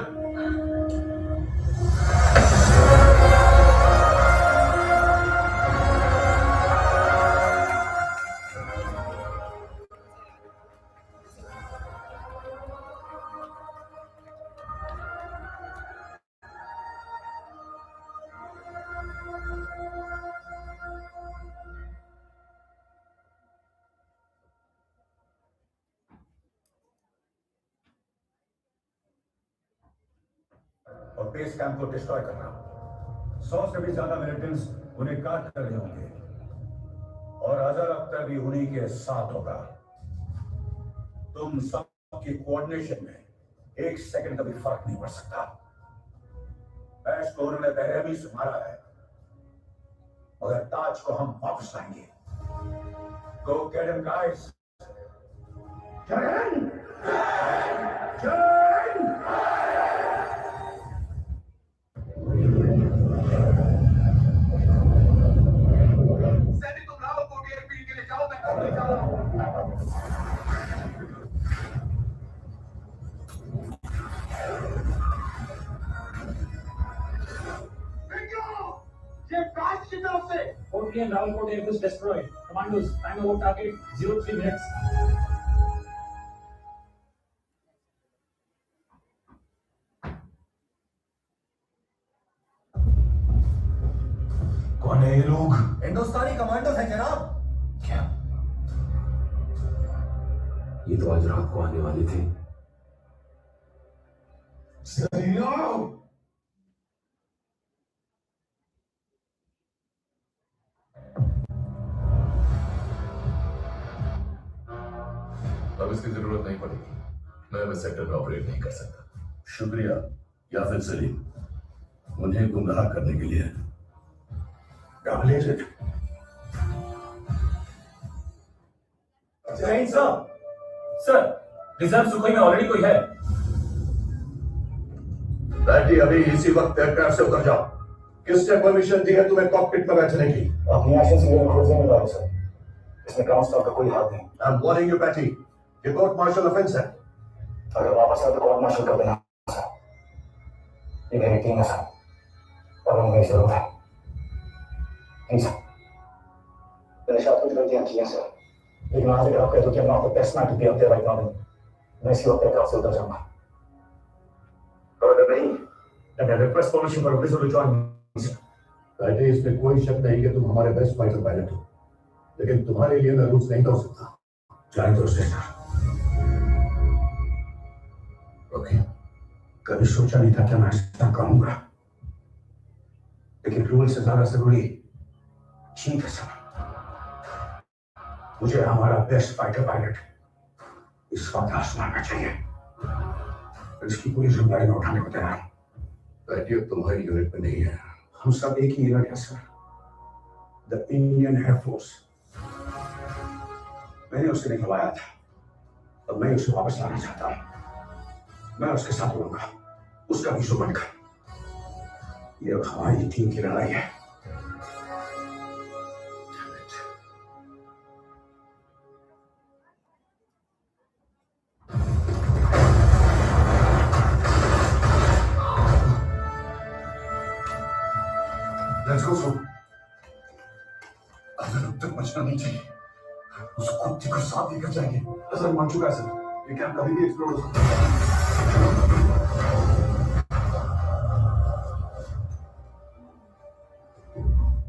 Speaker 9: और बेस कैंप को डिस्ट्रॉय करना। 100 से भी ज्यादा मिलिटेंट्स उन्हें काट कर रहे होंगे
Speaker 13: और अजहर अख्तर भी उन्हीं के साथ होगा। तुम सबकी कोऑर्डिनेशन में एक सेकंड का भी फर्क नहीं पड़ सकता। ऐश को उन्होंने बेरहमी से मारा है, मगर ताज को हम वापस लाएंगे। Go get him, guys. Get in!
Speaker 10: तुम रावलकोट एयरफील्ड के लिए जाओ, मैं कब ले जा रहा हूं। ये फ्रांस की तरफ से
Speaker 15: Fort Lee and Rawalkot airfields destroyed. Commandos, time about target 03 minutes.
Speaker 13: कौन है ये लोग?
Speaker 10: हिंदुस्तानी कमांडोज हैं जनाब।
Speaker 8: क्या ये तो आज रात को आने वाले थे?
Speaker 7: अब इसकी जरूरत नहीं पड़ेगी। मैं अब सेक्टर में ऑपरेट नहीं कर सकता।
Speaker 13: शुक्रिया याफिर सलीम, उन्हें गुमराह करने के लिए।
Speaker 9: जय हिंद सर, रिजर्व सुखोई में ऑलरेडी कोई है।
Speaker 5: बैठी अभी इसी वक्त एयरक्राफ्ट से उतर जाओ। किसने परमिशन दी है तुम्हें कॉकपिट में बैठने की?
Speaker 9: अपनी एक्शन से खोजने में सर, इसमें ग्राउंड स्टाफ का कोई हाथ नहीं।
Speaker 5: आई एम वार्निंग यू बैठी, ये कोर्ट मार्शल ऑफेंस है।
Speaker 9: अगर वापस आए तो कोर्ट मार्शल कर देना सर। ये मेरी टीम है सर, और मेरी जरूरत है। नहीं सर, मैंने शायद कुछ गलतियां की हैं सर, लेकिन आज अगर आप कह दो कि I'm not the best man to be up there right now, मैं इसी वक्त एयरक्राफ्ट से उतर जाऊंगा।
Speaker 5: और नहीं,
Speaker 9: then I request permission for a vessel to join me, sir.
Speaker 5: बैठे इसमें कोई शक नहीं कि तुम हमारे बेस्ट फाइटर पायलट हो, लेकिन तुम्हारे लिए मैं रूल्स नहीं तोड़ सकता।
Speaker 9: जाने दो उसे सर।
Speaker 5: ओके,
Speaker 9: कभी सोचा नहीं था कि मैं ऐसा करूंगा, लेकिन रूल से ज्यादा जरूरी जीत है सर। मुझे हमारा बेस्ट फाइटर पायलट इस वक्त आसमान में चाहिए। इसकी पूरी जिम्मेदारी में उठाने को तैयार हूं।
Speaker 5: बैठिए तुम्हारी यूनिट में नहीं है।
Speaker 9: हम सब एक ही यूनिट है सर, द इंडियन एयरफोर्स। मैंने उसे निकलवाया था, अब मैं उसे वापस लाना चाहता हूं। मैं उसके साथ रहूंगा, उसका भी जुबान का। ये अब हमारी टीम की लड़ाई है।
Speaker 13: Let's go, sir. अगर अब तक बचना नहीं चाहिए, उस कुत्ते को साथ लेकर जाएंगे।
Speaker 14: सर मान चुका है सर, ये कैंप कभी भी एक्सप्लोर हो सकता है।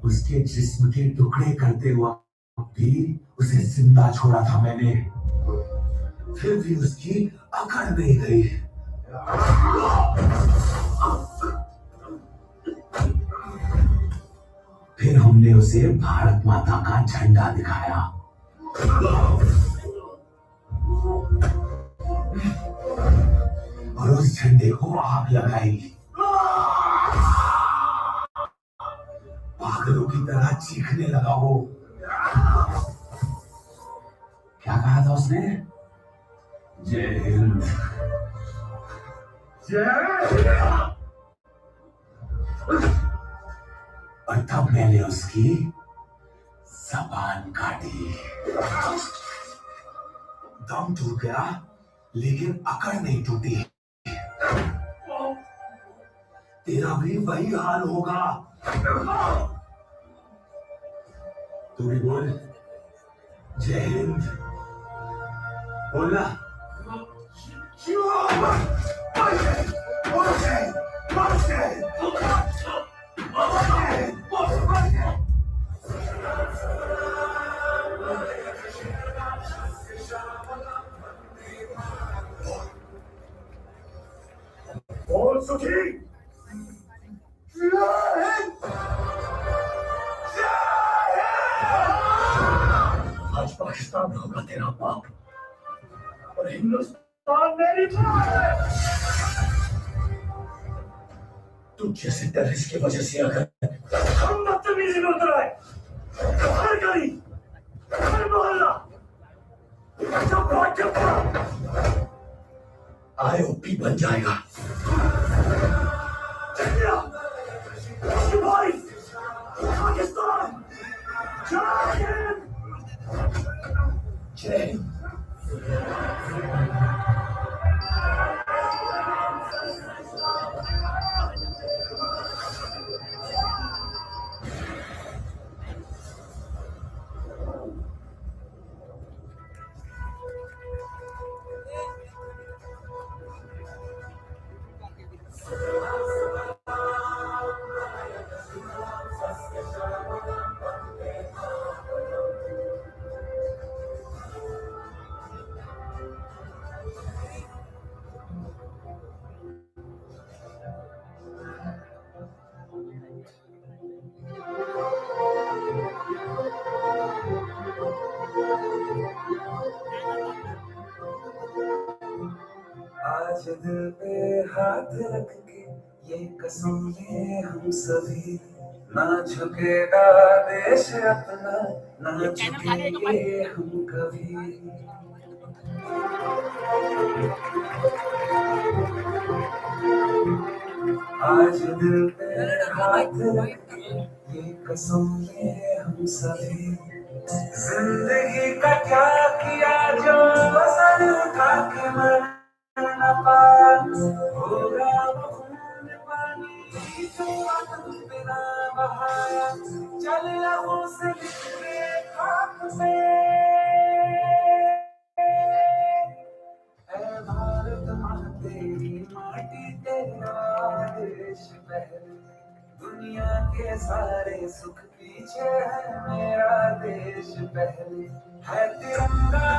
Speaker 8: उसके जिस्म के टुकड़े करते हुआ भी उसे जिंदा छोड़ा था मैंने, फिर भी उसकी अकड़ नहीं गई। फिर हमने उसे भारत माता का झंडा दिखाया। और उस झंडे को आग लगाई। पागलों की तरह चीखने लगा वो। क्या कहा था उसने? जय हिंद, जय। और तब मैंने उसकी जबान काटी। दम टूट गया, लेकिन अकड़ नहीं टूटी। तेरा भी वही हाल होगा। तू भी बोल, जय हिंद बोलना।
Speaker 13: बोल सुखी।
Speaker 10: जय हिंद! जय हिंद!
Speaker 5: पाकिस्तान होगा तेरा बाप और हिंदुस्तान मेरी मां है। तू जैसे टेररिस्ट की वजह से अगर हम बदतमीजी में उतर आए तो हर गली हर मोहल्ला आईओपी बन जाएगा। इंडिया, पाकिस्तान, जय हिंद। जय हिंद।
Speaker 12: आज दिल पे हाथ रख के ये कसम ले हम सभी, ना झुकेगा देश अपना, ना झुकेंगे हम कभी। आज दिल पे हाथ रख के ये कसम ले हम सभी, जिंदगी का क्या किया जो वसन उठा के मर न पाया, होगा वो खून पानी जो आंसू बिना बहाया, चल लहू से लिख के खाक पे। ऐ भारत माँ तेरी माटी तेरा देश पहले, दुनिया के सारे सुख पीछे है मेरा देश पहले, है तिरंगा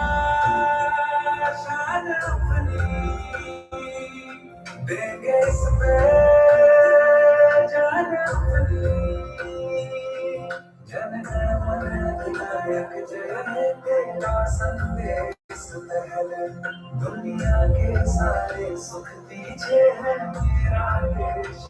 Speaker 12: शान अपनी, देंगे इस पे जान अपनी। जन गण मन अधिनायक जय तेरा संदेश पहले, दुनिया के सारे सुख पीछे है मेरा देश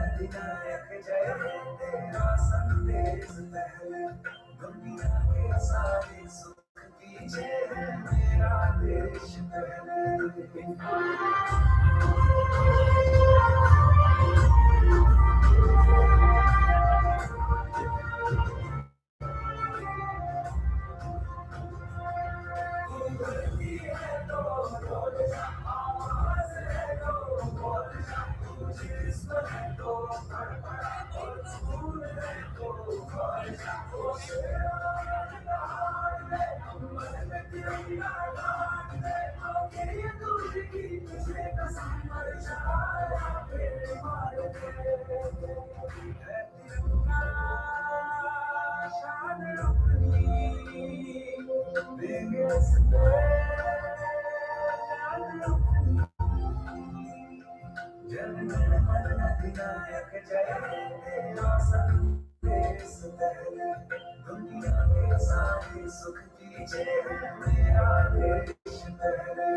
Speaker 12: अधिनायक जय तेरा संदेश पहले, दुनिया के सारे सुख पीछे है मेरा देश पहले। अधिनायक जय तेरा संदेश पहले, दुनिया के सारे सुख पीछे है मेरा देश पहले।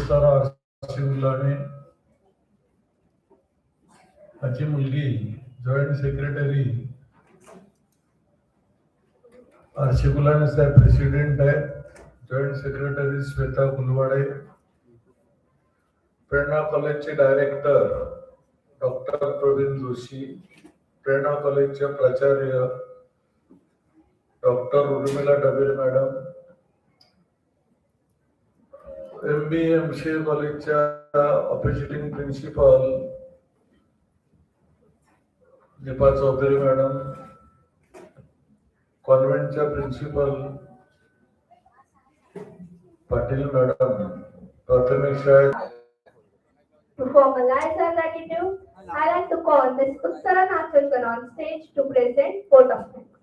Speaker 16: Registrar RC. उल्लाने, माझी मुलगी जॉइंट सेक्रेटरी आर.सी. गुलाने साहेब प्रेसिडेंट आहे, जॉइंट सेक्रेटरी श्वेता गुलवाडे, प्रेरणा कॉलेजचे डायरेक्टर डॉक्टर प्रवीण जोशी, प्रेरणा कॉलेजचे प्राचार्य doctor Urmila Dabel madam, MBA कॉलेजच्या officiating principal Deepa Chaudhari madam, कॉन्व्हेंटच्या प्रिन्सिपल पाटील मॅडम, प्राथमिक शाळेत.
Speaker 1: To formalize our gratitude, I like to call Ms. Uttara Nachalkar on stage to present vote of thanks.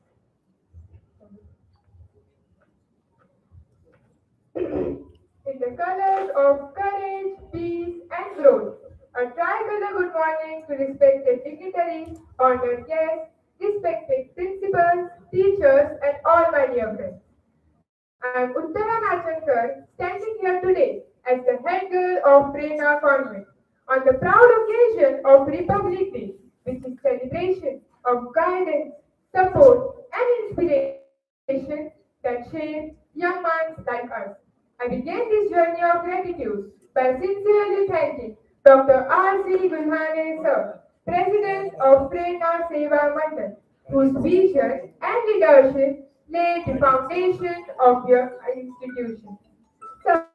Speaker 17: In the colors of courage, peace, and growth, a tricolor good morning to respected dignitaries, honored guests, respected principals, teachers, and all my dear friends. I am Uttara Nachalkar, standing here today as the head girl of Prerna Convent on the proud occasion of Republic Day, which is celebration of guidance, support, and inspiration that shape young minds like us. I began this journey of gratitude by sincerely thanking Dr. R.C. Gulhane Sir, President of Prerna Seva Mandal, whose vision and leadership laid the foundation of your institution. Sir,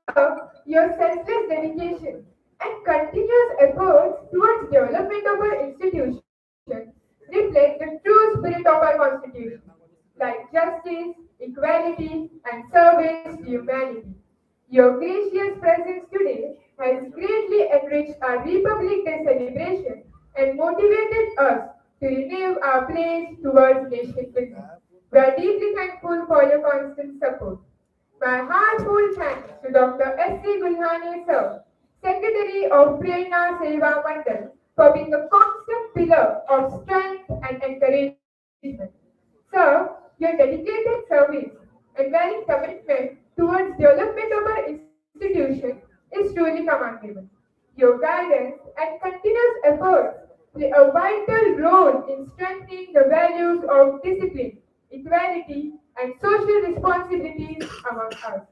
Speaker 17: your selfless dedication and continuous efforts towards development of our institution reflect the true spirit of our constitution, like justice, equality, and service to humanity. Your gracious presence today has greatly enriched our Republic Day celebration and motivated us to renew our pledge towards nation building. We are deeply thankful for your constant support. My heartfelt thanks to Dr. S.C. Gulhane Sir, Secretary of Prerna Seva Mandal, for being a constant pillar of strength and encouragement. Sir, your dedicated service and very commitment towards development of our institution is truly commendable. Your guidance and continuous efforts play a vital role in strengthening the values of discipline, equality, and social responsibilities among us.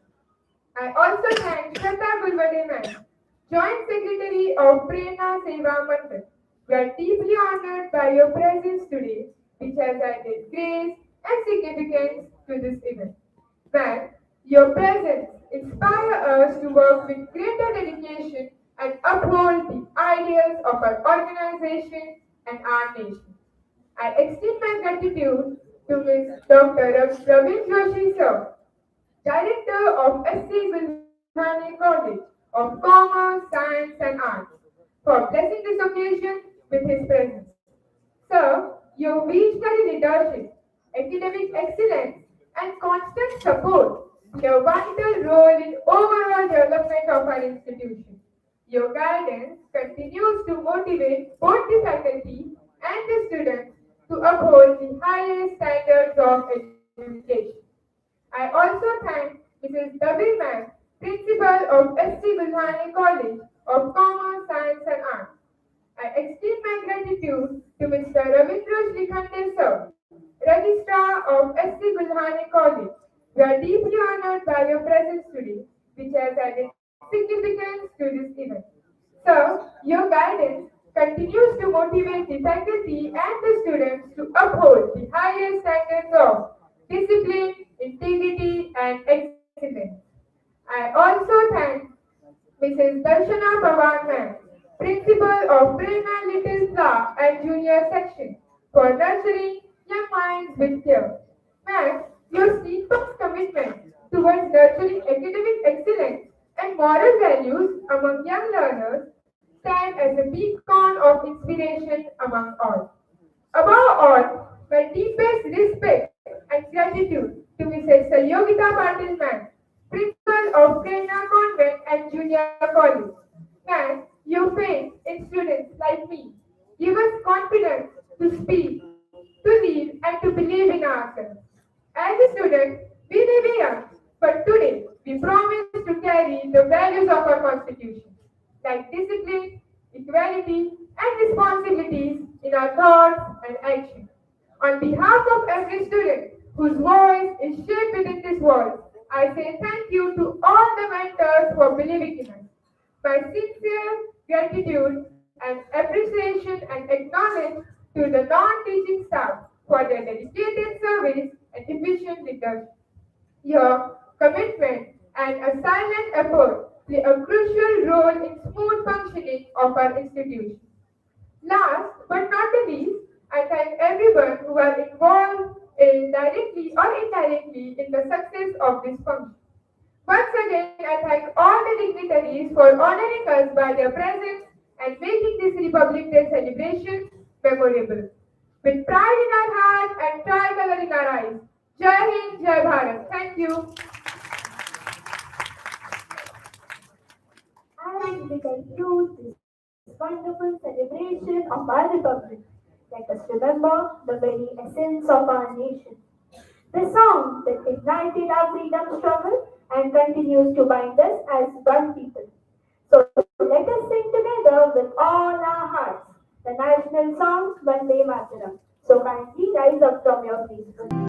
Speaker 17: I also thank Shweta Gulwade Ma'am, Joint Secretary of Prerna Seva Mandal. We are deeply honored by your presence today, which has added grace and significance to this event. Ma'am, your presence inspires us to work with greater dedication and uphold the ideals of our organization and our nation. I extend my gratitude to Ms. Dr. Praveen Joshi Sir, Director of S.C. Gulhane College of Commerce, Science and Arts, for blessing this occasion with his presence. Sir, your visionary leadership, academic excellence, and constant support play a vital role in overall development of our institution. Your guidance continues to motivate both the faculty and the students to uphold the highest standards of education. I also thank Mrs. Dabi Ma'am, Principal of S.C. Gulhane College of Commerce, Science and Arts. I extend my gratitude to Mr. Ravindra Shrikhande Sir, Registrar of S.C. Gulhane College. We are deeply honored by your presence today, which has added significance to this event. Sir, your guidance continues to motivate the faculty and the students to uphold the highest standards of discipline, integrity, and excellence. I also thank Mrs. Darshana Pawar Ma'am, Principal of Prerna Little Flower and Junior Section, for nurturing young minds with care. Ma'am, your steadfast commitment towards nurturing academic excellence and moral values among young learners stand as a beacon of inspiration among all. Above all, my deepest respect and gratitude to Mrs. Salyogita Patil Ma'am, Principal of Prerna Convent and Junior College. Ma'am, your faith in students like me give us confidence to speak, to lead, and to believe in ourselves. As a student, we may be young, but today we promise to carry the the values of our Constitution, like discipline, equality, and responsibilities in our thoughts and actions. On behalf of every student whose voice is shaped within this world, I say thank you to all the mentors for believing in us. My sincere gratitude and appreciation and acknowledge to the non-teaching staff for their dedicated service and efficient leadership. Your commitment and a silent effort play a crucial role in smooth functioning of our institution. Last but not the least, I thank everyone who are involved directly or indirectly in the success of this function. Once again, I thank all the dignitaries for honoring us by their presence and making this Republic Day celebration memorable. With pride in our heart and tricolor in our eyes, Jai Hind, Jai Bharat. Thank you.
Speaker 1: And we conclude this wonderful celebration of our Republic. Let us remember the very essence of our nation. The song that ignited our freedom struggle and continues to bind us as one people. So let us sing together with all our hearts the national song Vande Mataram. So kindly rise up from your seats.